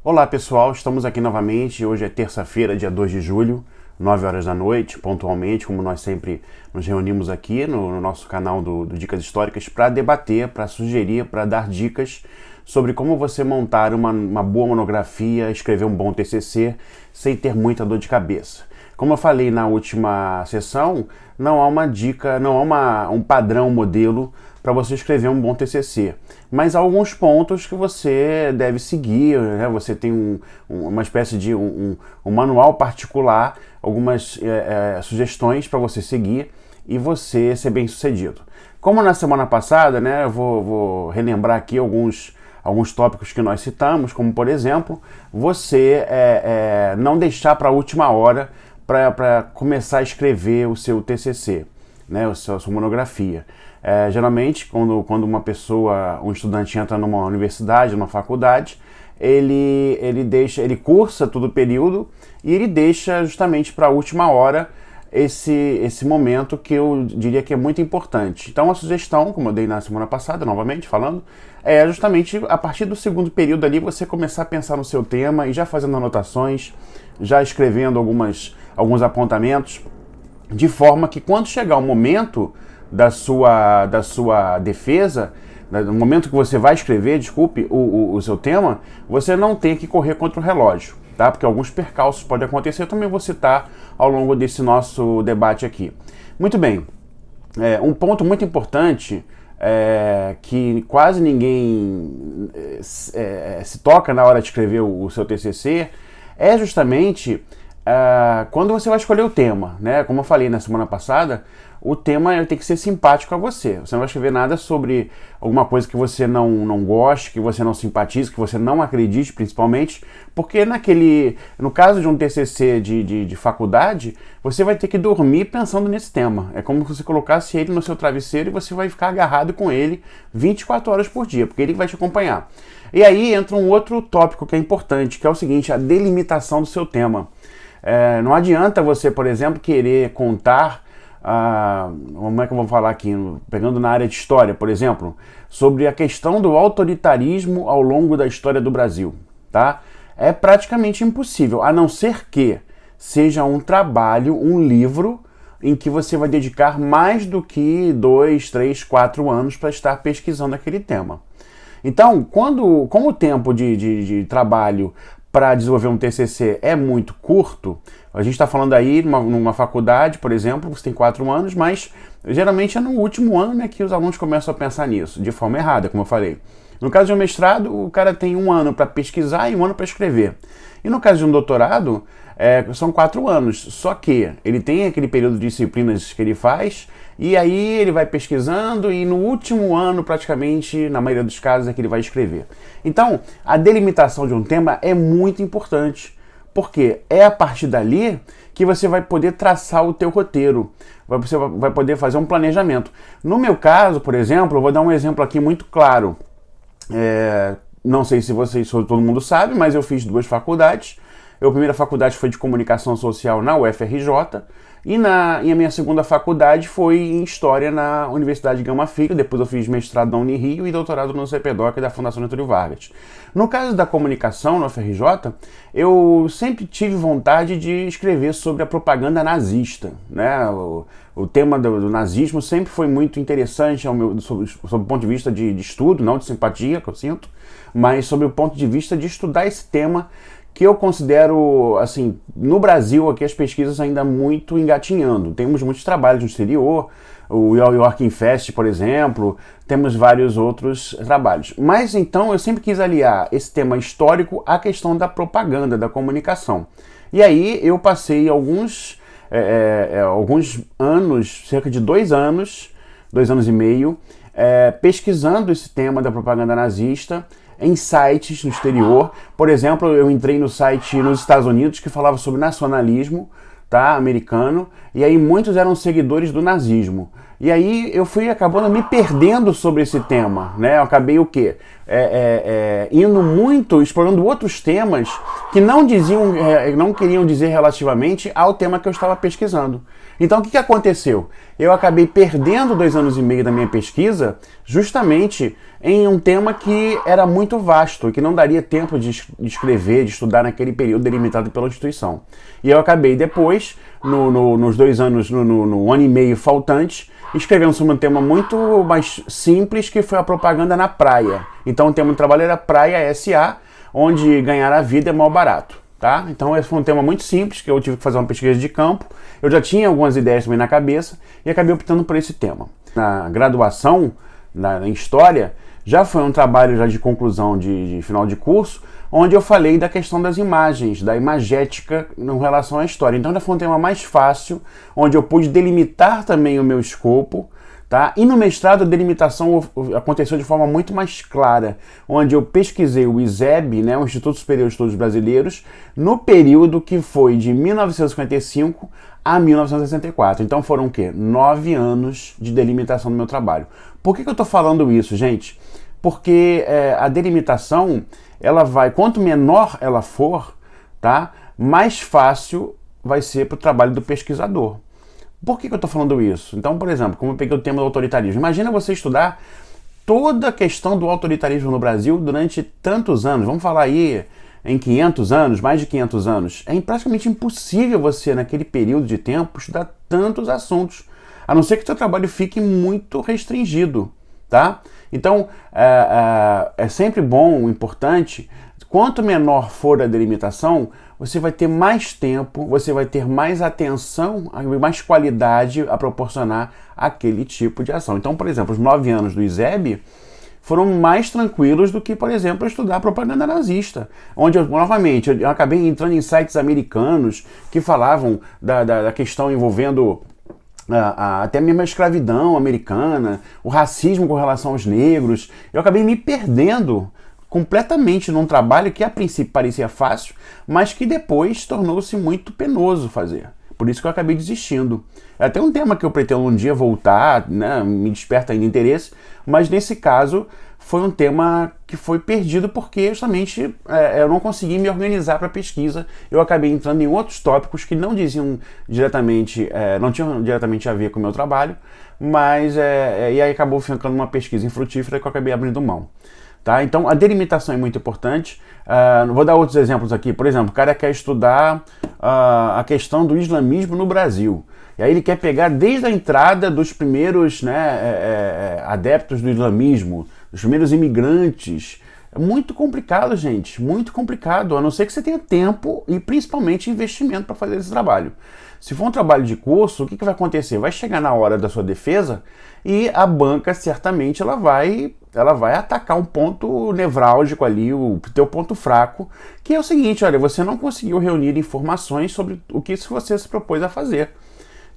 Olá pessoal, estamos aqui novamente. Hoje é terça-feira, dia 2 de julho, 9 horas da noite, pontualmente, como nós sempre nos reunimos aqui no nosso canal do Dicas Históricas para debater, para sugerir, para dar dicas sobre como você montar uma boa monografia, escrever um bom TCC sem ter muita dor de cabeça. Como eu falei na última sessão, não há uma dica, não há um padrão, modelo para você escrever um bom TCC. Mas há alguns pontos que você deve seguir, né? Você tem uma espécie de um manual particular, algumas sugestões para você seguir e você ser bem sucedido. Como na semana passada, né, eu vou relembrar aqui alguns tópicos que nós citamos, como por exemplo, você não deixar para a última hora para começar a escrever o seu TCC, né, a sua monografia. Geralmente, quando um estudante entra numa universidade, numa faculdade, ele cursa todo o período e ele deixa justamente para a última hora esse momento que eu diria que é muito importante. Então a sugestão, como eu dei na semana passada, novamente falando, é justamente a partir do segundo período ali você começar a pensar no seu tema e já fazendo anotações, já escrevendo alguns apontamentos, de forma que quando chegar o momento da sua defesa, no momento que você vai escrever, o seu tema, você não tem que correr contra o relógio, tá? Porque alguns percalços podem acontecer, eu também vou citar ao longo desse nosso debate aqui. Muito bem, um ponto muito importante que quase ninguém se toca na hora de escrever o seu TCC é justamente quando você vai escolher o tema, né? Como eu falei na semana passada, o tema tem que ser simpático a você. Você não vai escrever nada sobre alguma coisa que você não goste, que você não simpatize, que você não acredite, principalmente, porque no caso de um TCC de faculdade, você vai ter que dormir pensando nesse tema. É como se você colocasse ele no seu travesseiro e você vai ficar agarrado com ele 24 horas por dia, porque ele vai te acompanhar. E aí entra um outro tópico que é importante, que é o seguinte, a delimitação do seu tema. Não adianta você, por exemplo, querer contar, como é que eu vou falar aqui, pegando na área de história, por exemplo, sobre a questão do autoritarismo ao longo da história do Brasil, tá? É praticamente impossível, a não ser que seja um trabalho, um livro, em que você vai dedicar mais do que 2, 3, 4 anos para estar pesquisando aquele tema. Então, como o tempo de trabalho para desenvolver um TCC é muito curto, a gente está falando aí numa faculdade, por exemplo, você tem 4 anos, mas geralmente é no último ano, né, que os alunos começam a pensar nisso, de forma errada, como eu falei. No caso de um mestrado, o cara tem 1 ano para pesquisar e 1 ano para escrever. E no caso de um doutorado, são 4 anos, só que ele tem aquele período de disciplinas que ele faz, e aí ele vai pesquisando e no último ano, praticamente, na maioria dos casos, é que ele vai escrever. Então, a delimitação de um tema é muito importante, porque é a partir dali que você vai poder traçar o teu roteiro, você vai poder fazer um planejamento. No meu caso, por exemplo, eu vou dar um exemplo aqui muito claro. Não sei se todo mundo sabe, mas eu fiz 2 faculdades. A primeira faculdade foi de comunicação social na UFRJ e a minha segunda faculdade foi em História na Universidade Gama Filho. Depois eu fiz mestrado na Unirio e doutorado no CPDOC da Fundação Getúlio Vargas. No caso da comunicação na UFRJ, eu sempre tive vontade de escrever sobre a propaganda nazista, né? O tema do nazismo sempre foi muito interessante sob o ponto de vista de estudo, não de simpatia, que eu sinto, mas sob o ponto de vista de estudar esse tema que eu considero, assim, no Brasil, aqui as pesquisas ainda muito engatinhando. Temos muitos trabalhos no exterior, o York Infest, por exemplo, temos vários outros trabalhos. Mas então eu sempre quis aliar esse tema histórico à questão da propaganda, da comunicação. E aí eu passei alguns anos, cerca de 2 anos, 2 anos e meio, pesquisando esse tema da propaganda nazista, em sites no exterior. Por exemplo, eu entrei no site nos Estados Unidos que falava sobre nacionalismo, tá, americano, e aí muitos eram seguidores do nazismo. E aí eu fui acabando me perdendo sobre esse tema, né? Eu acabei o quê? Indo muito, explorando outros temas que não queriam dizer relativamente ao tema que eu estava pesquisando. Então, o que aconteceu? Eu acabei perdendo 2 anos e meio da minha pesquisa justamente em um tema que era muito vasto e que não daria tempo de escrever, de estudar naquele período delimitado pela instituição. E eu acabei depois, nos 2 anos, no ano e meio faltantes, escrevendo sobre um tema muito mais simples, que foi a propaganda na praia. Então, o tema do trabalho era Praia S.A., onde ganhar a vida é mal barato. Tá? Então esse foi um tema muito simples, que eu tive que fazer uma pesquisa de campo. Eu já tinha algumas ideias também na cabeça e acabei optando por esse tema. Na graduação, em História, já foi um trabalho já de conclusão de final de curso, onde eu falei da questão das imagens, da imagética em relação à história. Então já foi um tema mais fácil, onde eu pude delimitar também o meu escopo. Tá? E no mestrado a delimitação aconteceu de forma muito mais clara, onde eu pesquisei o ISEB, né, o Instituto Superior de Estudos Brasileiros, no período que foi de 1955 a 1964. Então foram o quê? 9 anos de delimitação do meu trabalho. Por que eu estou falando isso, gente? Porque a delimitação, ela vai, quanto menor ela for, tá, mais fácil vai ser para o trabalho do pesquisador. Por que eu estou falando isso? Então, por exemplo, como eu peguei o tema do autoritarismo, imagina você estudar toda a questão do autoritarismo no Brasil durante tantos anos, vamos falar aí em 500 anos, mais de 500 anos. É praticamente impossível você, naquele período de tempo, estudar tantos assuntos, a não ser que o seu trabalho fique muito restringido, tá? Então, é sempre bom, importante, quanto menor for a delimitação, você vai ter mais tempo, você vai ter mais atenção, mais qualidade a proporcionar aquele tipo de ação. Então, por exemplo, os 9 anos do ISEB foram mais tranquilos do que, por exemplo, estudar propaganda nazista, onde, novamente, eu acabei entrando em sites americanos que falavam da questão envolvendo até mesmo a escravidão americana, o racismo com relação aos negros. Eu acabei me perdendo completamente num trabalho que a princípio parecia fácil, mas que depois tornou-se muito penoso fazer. Por isso que eu acabei desistindo. É até um tema que eu pretendo um dia voltar, né, me desperta ainda interesse, mas nesse caso foi um tema que foi perdido porque justamente eu não consegui me organizar para a pesquisa. Eu acabei entrando em outros tópicos que não diziam diretamente, não tinham diretamente a ver com o meu trabalho, mas e aí acabou ficando uma pesquisa infrutífera que eu acabei abrindo mão. Tá? Então a delimitação é muito importante. Vou dar outros exemplos aqui. Por exemplo, o cara quer estudar a questão do islamismo no Brasil. E aí ele quer pegar desde a entrada dos primeiros, né, adeptos do islamismo, dos primeiros imigrantes. É muito complicado, gente. Muito complicado. A não ser que você tenha tempo e principalmente investimento para fazer esse trabalho. Se for um trabalho de curso, o que vai acontecer? Vai chegar na hora da sua defesa e a banca certamente ela vai atacar um ponto nevrálgico ali, o teu ponto fraco, que é o seguinte: olha, você não conseguiu reunir informações sobre o que você se propôs a fazer.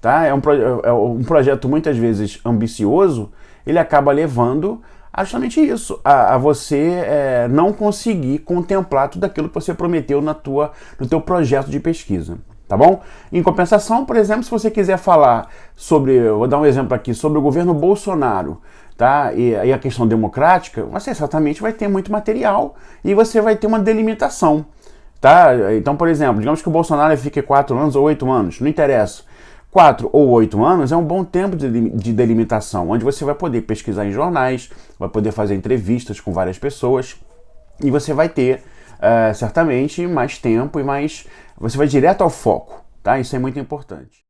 Tá? É um projeto muitas vezes ambicioso, ele acaba levando a justamente isso, a você não conseguir contemplar tudo aquilo que você prometeu no teu projeto de pesquisa. Tá bom? Em compensação, por exemplo, se você quiser falar sobre, vou dar um exemplo aqui, sobre o governo Bolsonaro, tá? E a questão democrática, você certamente vai ter muito material e você vai ter uma delimitação, tá? Então, por exemplo, digamos que o Bolsonaro fique 4 anos ou 8 anos, não interessa. 4 ou 8 anos é um bom tempo de delimitação, onde você vai poder pesquisar em jornais, vai poder fazer entrevistas com várias pessoas e você vai ter certamente mais tempo e mais... Você vai direto ao foco, tá? Isso é muito importante.